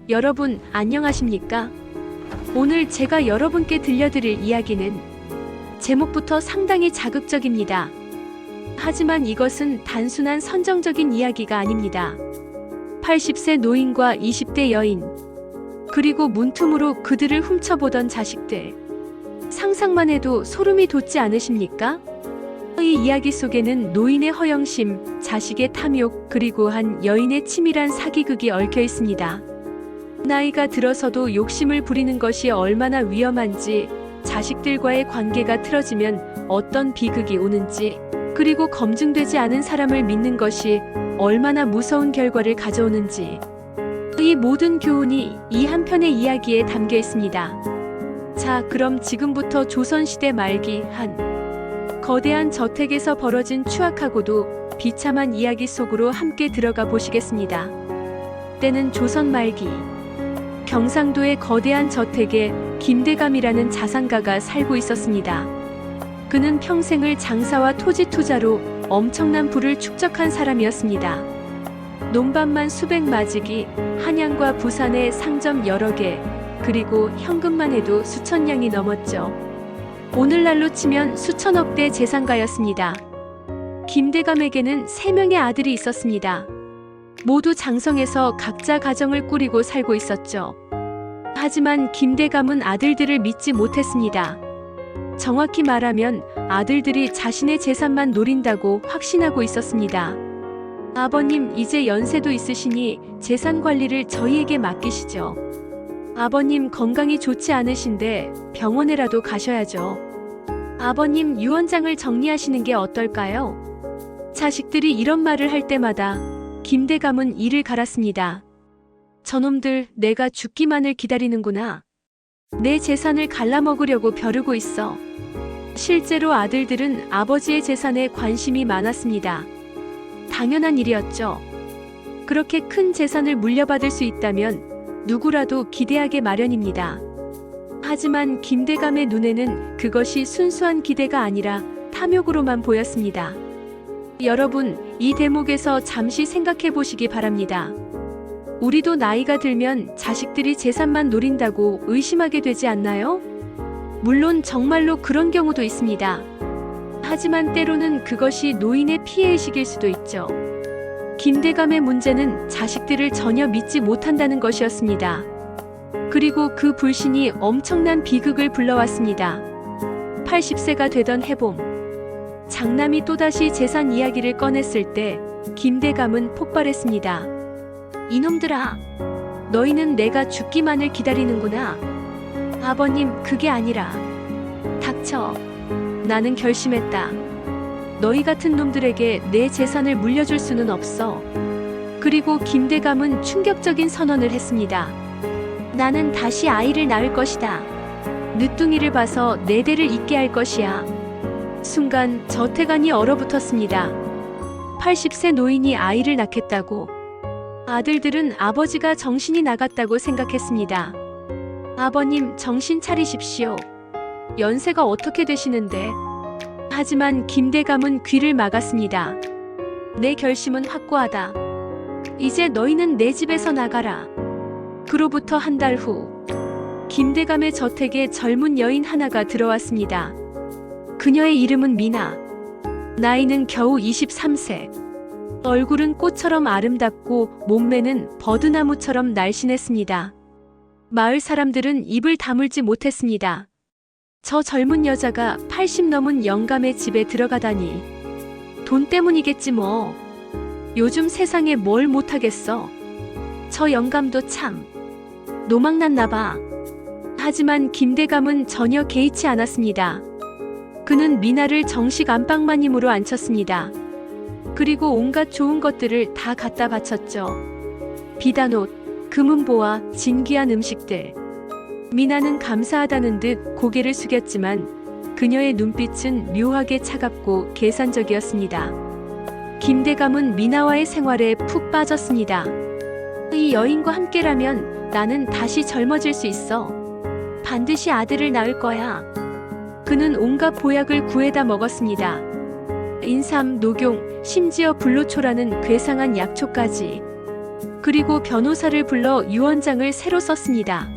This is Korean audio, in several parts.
여러분, 안녕하십니까? 오늘 제가 여러분께 들려드릴 이야기는 제목부터 상당히 자극적입니다. 하지만 이것은 단순한 선정적인 이야기가 아닙니다. 80세 노인과 20대 여인, 그리고 문틈으로 그들을 훔쳐보던 자식들. 상상만 해도 소름이 돋지 않으십니까? 이 이야기 속에는 노인의 허영심, 자식의 탐욕, 그리고 한 여인의 치밀한 사기극이 얽혀 있습니다. 나이가 들어서도 욕심을 부리는 것이 얼마나 위험한지, 자식들과의 관계가 틀어지면 어떤 비극이 오는지, 그리고 검증되지 않은 사람을 믿는 것이 얼마나 무서운 결과를 가져오는지, 이 모든 교훈이 이 한 편의 이야기에 담겨 있습니다. 자, 그럼 지금부터 조선시대 말기 한 거대한 저택에서 벌어진 추악하고도 비참한 이야기 속으로 함께 들어가 보시겠습니다. 때는 조선 말기, 경상도의 거대한 저택에 김대감이라는 자산가가 살고 있었습니다. 그는 평생을 장사와 토지 투자로 엄청난 부를 축적한 사람이었습니다. 논밭만 수백 마지기, 한양과 부산의 상점 여러 개, 그리고 현금만 해도 수천 냥이 넘었죠. 오늘날로 치면 수천억 대 재산가였습니다. 김대감에게는 3명의 아들이 있었습니다. 모두 장성해서 각자 가정을 꾸리고 살고 있었죠. 하지만 김대감은 아들들을 믿지 못했습니다. 정확히 말하면 아들들이 자신의 재산만 노린다고 확신하고 있었습니다. 아버님, 이제 연세도 있으시니 재산 관리를 저희에게 맡기시죠. 아버님, 건강이 좋지 않으신데 병원에라도 가셔야죠. 아버님, 유언장을 정리하시는 게 어떨까요? 자식들이 이런 말을 할 때마다 김대감은 이를 갈았습니다. 저놈들, 내가 죽기만을 기다리는구나. 내 재산을 갈라먹으려고 벼르고 있어. 실제로 아들들은 아버지의 재산에 관심이 많았습니다. 당연한 일이었죠. 그렇게 큰 재산을 물려받을 수 있다면 누구라도 기대하게 마련입니다. 하지만 김대감의 눈에는 그것이 순수한 기대가 아니라 탐욕으로만 보였습니다. 여러분, 이 대목에서 잠시 생각해 보시기 바랍니다. 우리도 나이가 들면 자식들이 재산만 노린다고 의심하게 되지 않나요? 물론 정말로 그런 경우도 있습니다. 하지만 때로는 그것이 노인의 피해의식일 수도 있죠. 김대감의 문제는 자식들을 전혀 믿지 못한다는 것이었습니다. 그리고 그 불신이 엄청난 비극을 불러왔습니다. 80세가 되던 해봄, 장남이 또다시 재산 이야기를 꺼냈을 때 김대감은 폭발했습니다. 이놈들아, 너희는 내가 죽기만을 기다리는구나. 아버님, 그게 아니라. 닥쳐. 나는 결심했다. 너희 같은 놈들에게 내 재산을 물려줄 수는 없어. 그리고 김대감은 충격적인 선언을 했습니다. 나는 다시 아이를 낳을 것이다. 늦둥이를 봐서 내 대를 잇게 할 것이야. 순간 저택안이 얼어붙었습니다. 80세 노인이 아이를 낳겠다고. 아들들은 아버지가 정신이 나갔다고 생각했습니다. 아버님, 정신 차리십시오. 연세가 어떻게 되시는데? 하지만 김대감은 귀를 막았습니다. 내 결심은 확고하다. 이제 너희는 내 집에서 나가라. 그로부터 한 달 후, 김대감의 저택에 젊은 여인 하나가 들어왔습니다. 그녀의 이름은 미나. 나이는 겨우 23세. 얼굴은 꽃처럼 아름답고 몸매는 버드나무처럼 날씬했습니다. 마을 사람들은 입을 다물지 못했습니다. 저 젊은 여자가 80 넘은 영감의 집에 들어가다니. 돈 때문이겠지 뭐. 요즘 세상에 뭘 못하겠어. 저 영감도 참 노망났나 봐. 하지만 김대감은 전혀 개의치 않았습니다. 그는 미나를 정식 안방마님으로 앉혔습니다. 그리고 온갖 좋은 것들을 다 갖다 바쳤죠. 비단옷, 금은보와 진귀한 음식들. 미나는 감사하다는 듯 고개를 숙였지만 그녀의 눈빛은 묘하게 차갑고 계산적이었습니다. 김대감은 미나와의 생활에 푹 빠졌습니다. 이 여인과 함께라면 나는 다시 젊어질 수 있어. 반드시 아들을 낳을 거야. 그는 온갖 보약을 구해다 먹었습니다. 인삼, 녹용, 심지어 불로초라는 괴상한 약초까지. 그리고 변호사를 불러 유언장을 새로 썼습니다.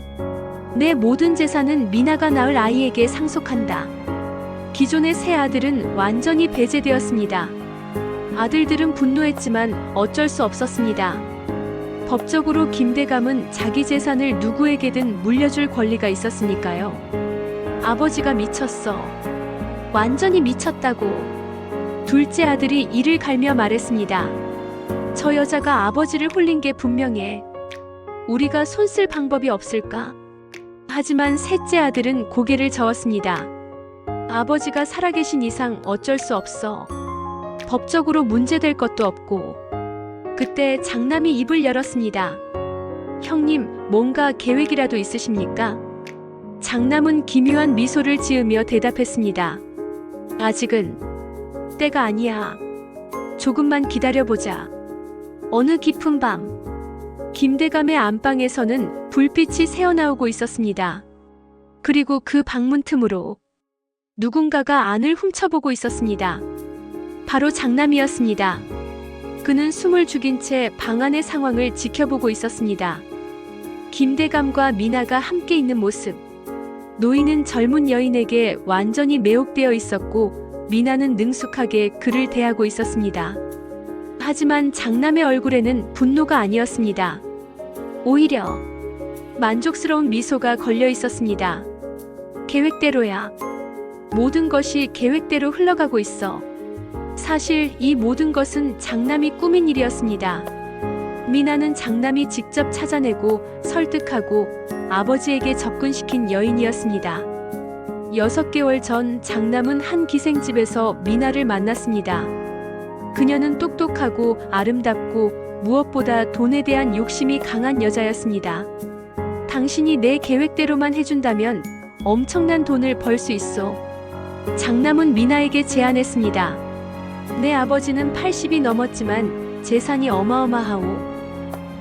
내 모든 재산은 미나가 낳을 아이에게 상속한다. 기존의 세 아들은 완전히 배제되었습니다. 아들들은 분노했지만 어쩔 수 없었습니다. 법적으로 김대감은 자기 재산을 누구에게든 물려줄 권리가 있었으니까요. 아버지가 미쳤어. 완전히 미쳤다고. 둘째 아들이 이를 갈며 말했습니다. 저 여자가 아버지를 홀린 게 분명해. 우리가 손 쓸 방법이 없을까? 하지만 셋째 아들은 고개를 저었습니다. 아버지가 살아계신 이상 어쩔 수 없어. 법적으로 문제될 것도 없고. 그때 장남이 입을 열었습니다. 형님, 뭔가 계획이라도 있으십니까? 장남은 기묘한 미소를 지으며 대답했습니다. 아직은 때가 아니야. 조금만 기다려보자. 어느 깊은 밤, 김대감의 안방에서는 불빛이 새어나오고 있었습니다. 그리고 그 방문 틈으로 누군가가 안을 훔쳐보고 있었습니다. 바로 장남이었습니다. 그는 숨을 죽인 채 방 안의 상황을 지켜보고 있었습니다. 김대감과 미나가 함께 있는 모습. 노인은 젊은 여인에게 완전히 매혹되어 있었고 미나는 능숙하게 그를 대하고 있었습니다. 하지만 장남의 얼굴에는 분노가 아니었습니다. 오히려 만족스러운 미소가 걸려 있었습니다. 계획대로야. 모든 것이 계획대로 흘러가고 있어. 사실 이 모든 것은 장남이 꾸민 일이었습니다. 미나는 장남이 직접 찾아내고 설득하고 아버지에게 접근시킨 여인이었습니다. 6개월 전 장남은 한 기생집에서 미나를 만났습니다. 그녀는 똑똑하고 아름답고 무엇보다 돈에 대한 욕심이 강한 여자였습니다. 당신이 내 계획대로만 해준다면 엄청난 돈을 벌 수 있어. 장남은 미나에게 제안했습니다. 내 아버지는 80이 넘었지만 재산이 어마어마하오.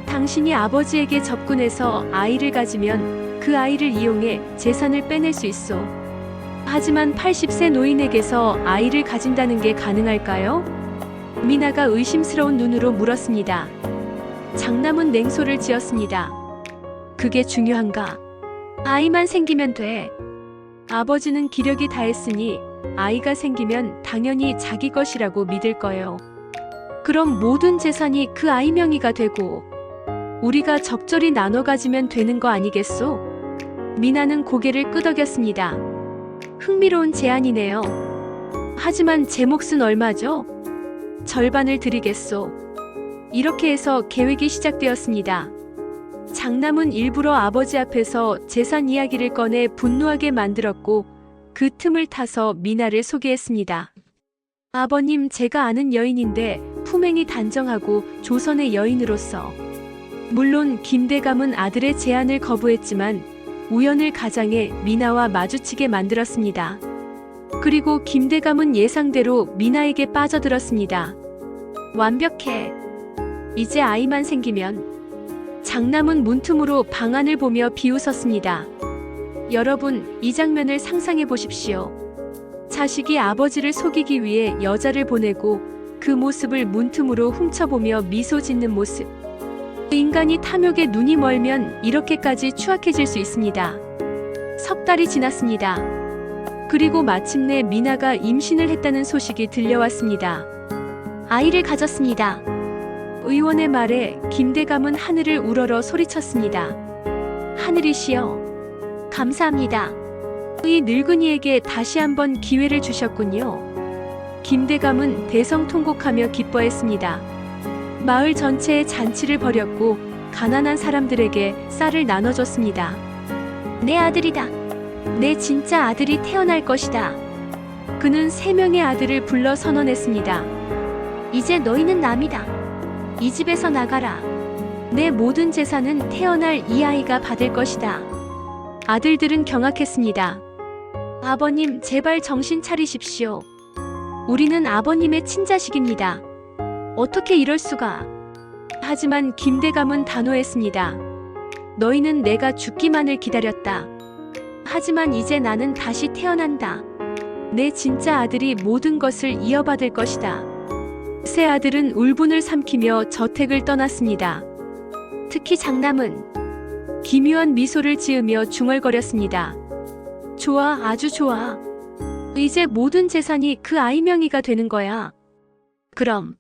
당신이 아버지에게 접근해서 아이를 가지면 그 아이를 이용해 재산을 빼낼 수 있어. 하지만 80세 노인에게서 아이를 가진다는 게 가능할까요? 미나가 의심스러운 눈으로 물었습니다. 장남은 냉소를 지었습니다. 그게 중요한가? 아이만 생기면 돼. 아버지는 기력이 다했으니 아이가 생기면 당연히 자기 것이라고 믿을 거예요. 그럼 모든 재산이 그 아이 명의가 되고 우리가 적절히 나눠 가지면 되는 거 아니겠소? 미나는 고개를 끄덕였습니다. 흥미로운 제안이네요. 하지만 제 몫은 얼마죠? 절반을 드리겠소. 이렇게 해서 계획이 시작되었습니다. 장남은 일부러 아버지 앞에서 재산 이야기를 꺼내 분노하게 만들었고 그 틈을 타서 미나를 소개했습니다. 아버님, 제가 아는 여인인데 품행이 단정하고 조선의 여인으로서. 물론 김대감은 아들의 제안을 거부했지만 우연을 가장해 미나와 마주치게 만들었습니다. 그리고 김대감은 예상대로 미나에게 빠져들었습니다. 완벽해. 이제 아이만 생기면. 장남은 문틈으로 방안을 보며 비웃었습니다. 여러분, 이 장면을 상상해 보십시오. 자식이 아버지를 속이기 위해 여자를 보내고 그 모습을 문틈으로 훔쳐보며 미소 짓는 모습. 인간이 탐욕에 눈이 멀면 이렇게까지 추악해질 수 있습니다. 석 달이 지났습니다. 그리고 마침내 미나가 임신을 했다는 소식이 들려왔습니다. 아이를 가졌습니다. 의원의 말에 김대감은 하늘을 우러러 소리쳤습니다. 하늘이시여, 감사합니다. 이 늙은이에게 다시 한번 기회를 주셨군요. 김대감은 대성통곡하며 기뻐했습니다. 마을 전체에 잔치를 벌였고 가난한 사람들에게 쌀을 나눠줬습니다. 내 아들이다. 내 진짜 아들이 태어날 것이다. 그는 3명의 아들을 불러 선언했습니다. 이제 너희는 남이다. 이 집에서 나가라. 내 모든 재산은 태어날 이 아이가 받을 것이다. 아들들은 경악했습니다. 아버님, 제발 정신 차리십시오. 우리는 아버님의 친자식입니다. 어떻게 이럴 수가. 하지만 김대감은 단호했습니다. 너희는 내가 죽기만을 기다렸다. 하지만 이제 나는 다시 태어난다. 내 진짜 아들이 모든 것을 이어받을 것이다. 세 아들은 울분을 삼키며 저택을 떠났습니다. 특히 장남은 기묘한 미소를 지으며 중얼거렸습니다. 좋아, 아주 좋아. 이제 모든 재산이 그 아이 명의가 되는 거야. 그럼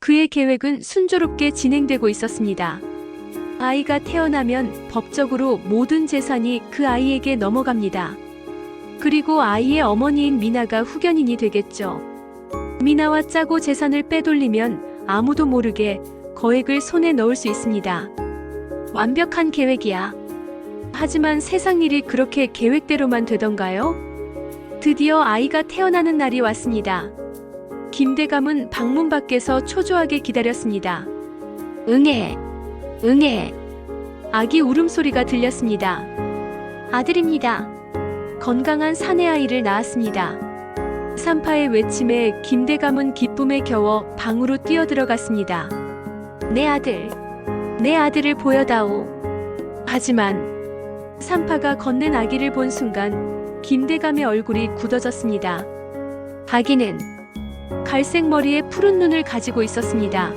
그의 계획은 순조롭게 진행되고 있었습니다. 아이가 태어나면 법적으로 모든 재산이 그 아이에게 넘어갑니다. 그리고 아이의 어머니인 미나가 후견인이 되겠죠. 미나와 짜고 재산을 빼돌리면 아무도 모르게 거액을 손에 넣을 수 있습니다. 완벽한 계획이야. 하지만 세상 일이 그렇게 계획대로만 되던가요? 드디어 아이가 태어나는 날이 왔습니다. 김대감은 방문 밖에서 초조하게 기다렸습니다. 응애, 응애. 아기 울음소리가 들렸습니다. 아들입니다. 건강한 사내 아이를 낳았습니다. 산파의 외침에 김대감은 기쁨에 겨워 방으로 뛰어들어갔습니다. 내 아들, 내 아들을 보여다오. 하지만 산파가 건넨 아기를 본 순간 김대감의 얼굴이 굳어졌습니다. 아기는 갈색 머리에 푸른 눈을 가지고 있었습니다.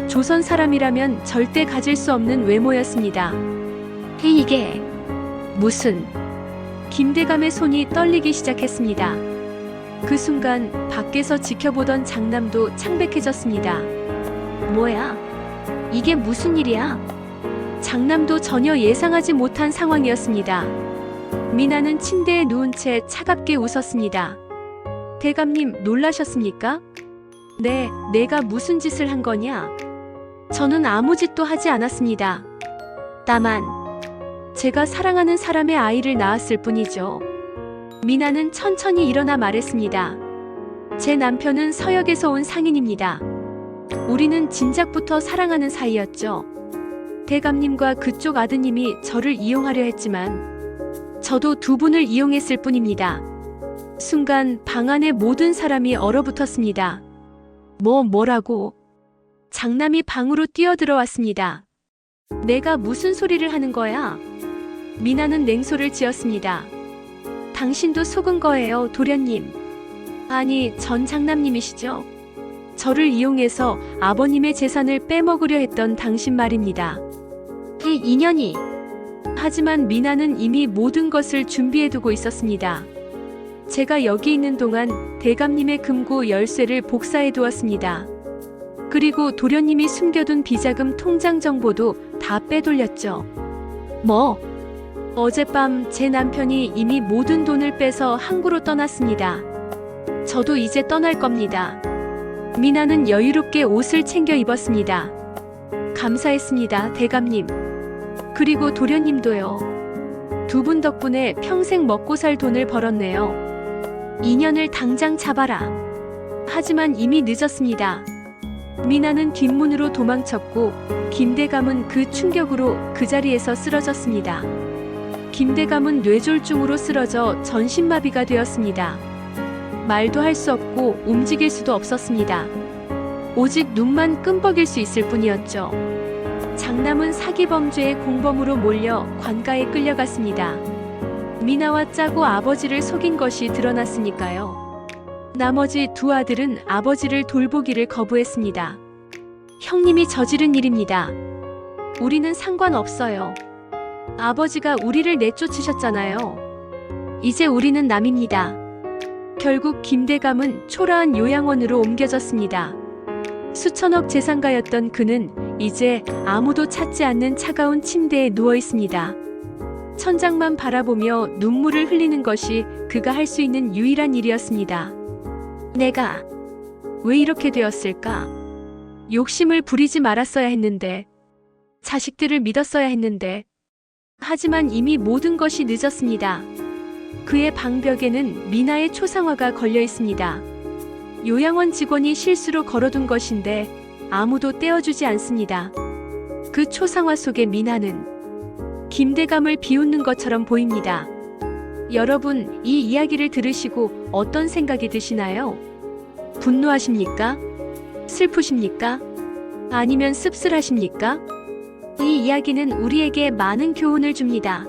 조선 사람이라면 절대 가질 수 없는 외모였습니다. 이게 무슨... 김대감의 손이 떨리기 시작했습니다. 그 순간 밖에서 지켜보던 장남도 창백해졌습니다. 뭐야? 이게 무슨 일이야? 장남도 전혀 예상하지 못한 상황이었습니다. 미나는 침대에 누운 채 차갑게 웃었습니다. 대감님, 놀라셨습니까? 네, 내가 무슨 짓을 한 거냐? 저는 아무 짓도 하지 않았습니다. 다만 제가 사랑하는 사람의 아이를 낳았을 뿐이죠. 미나는 천천히 일어나 말했습니다. 제 남편은 서역에서 온 상인입니다. 우리는 진작부터 사랑하는 사이였죠. 대감님과 그쪽 아드님이 저를 이용하려 했지만 저도 두 분을 이용했을 뿐입니다. 순간 방 안의 모든 사람이 얼어붙었습니다. 뭐라고? 장남이 방으로 뛰어들어왔습니다. 내가 무슨 소리를 하는 거야? 미나는 냉소를 지었습니다. 당신도 속은 거예요, 도련님. 아니, 전 장남님이시죠? 저를 이용해서 아버님의 재산을 빼먹으려 했던 당신 말입니다. 이 인연이... 하지만 미나는 이미 모든 것을 준비해두고 있었습니다. 제가 여기 있는 동안 대감님의 금고 열쇠를 복사해두었습니다. 그리고 도련님이 숨겨둔 비자금 통장 정보도 다 빼돌렸죠. 뭐? 어젯밤 제 남편이 이미 모든 돈을 빼서 항구로 떠났습니다. 저도 이제 떠날 겁니다. 미나는 여유롭게 옷을 챙겨 입었습니다. 감사했습니다, 대감님. 그리고 도련님도요. 두 분 덕분에 평생 먹고 살 돈을 벌었네요. 인연을 당장 잡아라. 하지만 이미 늦었습니다. 미나는 뒷문으로 도망쳤고 김대감은 그 충격으로 그 자리에서 쓰러졌습니다. 김대감은 뇌졸중으로 쓰러져 전신마비가 되었습니다. 말도 할 수 없고 움직일 수도 없었습니다. 오직 눈만 끔벅일 수 있을 뿐이었죠. 장남은 사기범죄의 공범으로 몰려 관가에 끌려갔습니다. 미나와 짜고 아버지를 속인 것이 드러났으니까요. 나머지 두 아들은 아버지를 돌보기를 거부했습니다. 형님이 저지른 일입니다. 우리는 상관없어요. 아버지가 우리를 내쫓으셨잖아요. 이제 우리는 남입니다. 결국 김대감은 초라한 요양원으로 옮겨졌습니다. 수천억 재산가였던 그는 이제 아무도 찾지 않는 차가운 침대에 누워 있습니다. 천장만 바라보며 눈물을 흘리는 것이 그가 할 수 있는 유일한 일이었습니다. 내가 왜 이렇게 되었을까? 욕심을 부리지 말았어야 했는데, 자식들을 믿었어야 했는데, 하지만 이미 모든 것이 늦었습니다. 그의 방벽에는 미나의 초상화가 걸려 있습니다. 요양원 직원이 실수로 걸어둔 것인데 아무도 떼어주지 않습니다. 그 초상화 속의 미나는 김대감을 비웃는 것처럼 보입니다. 여러분, 이 이야기를 들으시고 어떤 생각이 드시나요? 분노하십니까? 슬프십니까? 아니면 씁쓸하십니까? 이 이야기는 우리에게 많은 교훈을 줍니다.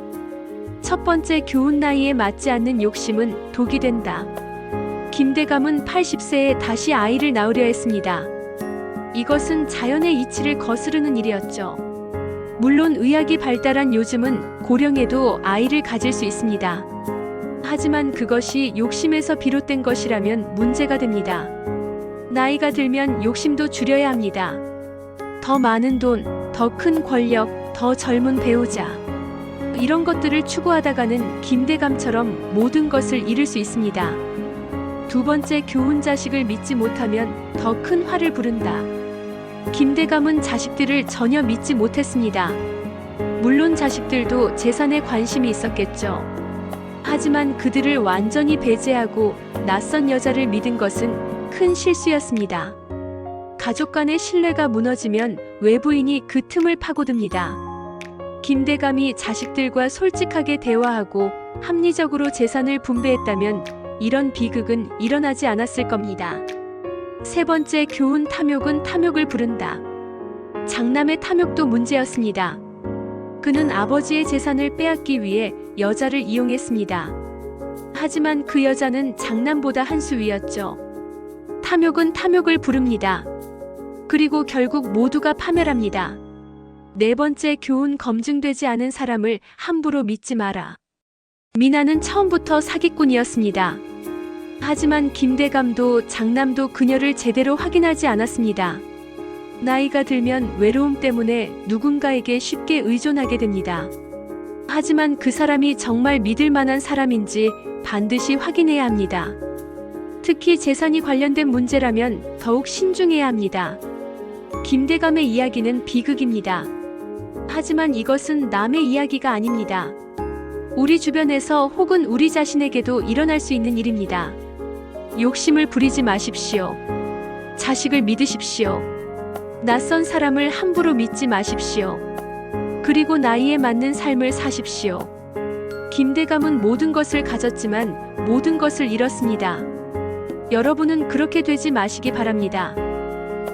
첫 번째 교훈, 나이에 맞지 않는 욕심은 독이 된다. 김대감은 80세에 다시 아이를 낳으려 했습니다. 이것은 자연의 이치를 거스르는 일이었죠. 물론 의학이 발달한 요즘은 고령에도 아이를 가질 수 있습니다. 하지만 그것이 욕심에서 비롯된 것이라면 문제가 됩니다. 나이가 들면 욕심도 줄여야 합니다. 더 많은 돈, 더 큰 권력, 더 젊은 배우자. 이런 것들을 추구하다가는 김대감처럼 모든 것을 잃을 수 있습니다. 두 번째, 교훈 자식을 믿지 못하면 더 큰 화를 부른다. 김대감은 자식들을 전혀 믿지 못했습니다. 물론 자식들도 재산에 관심이 있었겠죠. 하지만 그들을 완전히 배제하고 낯선 여자를 믿은 것은 큰 실수였습니다. 가족 간의 신뢰가 무너지면 외부인이 그 틈을 파고듭니다. 김대감이 자식들과 솔직하게 대화하고 합리적으로 재산을 분배했다면 이런 비극은 일어나지 않았을 겁니다. 세 번째, 교훈 탐욕은 탐욕을 부른다. 장남의 탐욕도 문제였습니다. 그는 아버지의 재산을 빼앗기 위해 여자를 이용했습니다. 하지만 그 여자는 장남보다 한 수 위였죠. 탐욕은 탐욕을 부릅니다. 그리고 결국 모두가 파멸합니다. 네 번째, 교훈 검증되지 않은 사람을 함부로 믿지 마라. 미나는 처음부터 사기꾼이었습니다. 하지만 김대감도 장남도 그녀를 제대로 확인하지 않았습니다. 나이가 들면 외로움 때문에 누군가에게 쉽게 의존하게 됩니다. 하지만 그 사람이 정말 믿을 만한 사람인지 반드시 확인해야 합니다. 특히 재산이 관련된 문제라면 더욱 신중해야 합니다. 김대감의 이야기는 비극입니다. 하지만 이것은 남의 이야기가 아닙니다. 우리 주변에서 혹은 우리 자신에게도 일어날 수 있는 일입니다. 욕심을 부리지 마십시오. 자식을 믿으십시오. 낯선 사람을 함부로 믿지 마십시오. 그리고 나이에 맞는 삶을 사십시오. 김대감은 모든 것을 가졌지만 모든 것을 잃었습니다. 여러분은 그렇게 되지 마시기 바랍니다.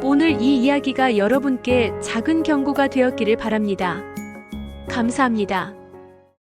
오늘 이 이야기가 여러분께 작은 경고가 되었기를 바랍니다. 감사합니다.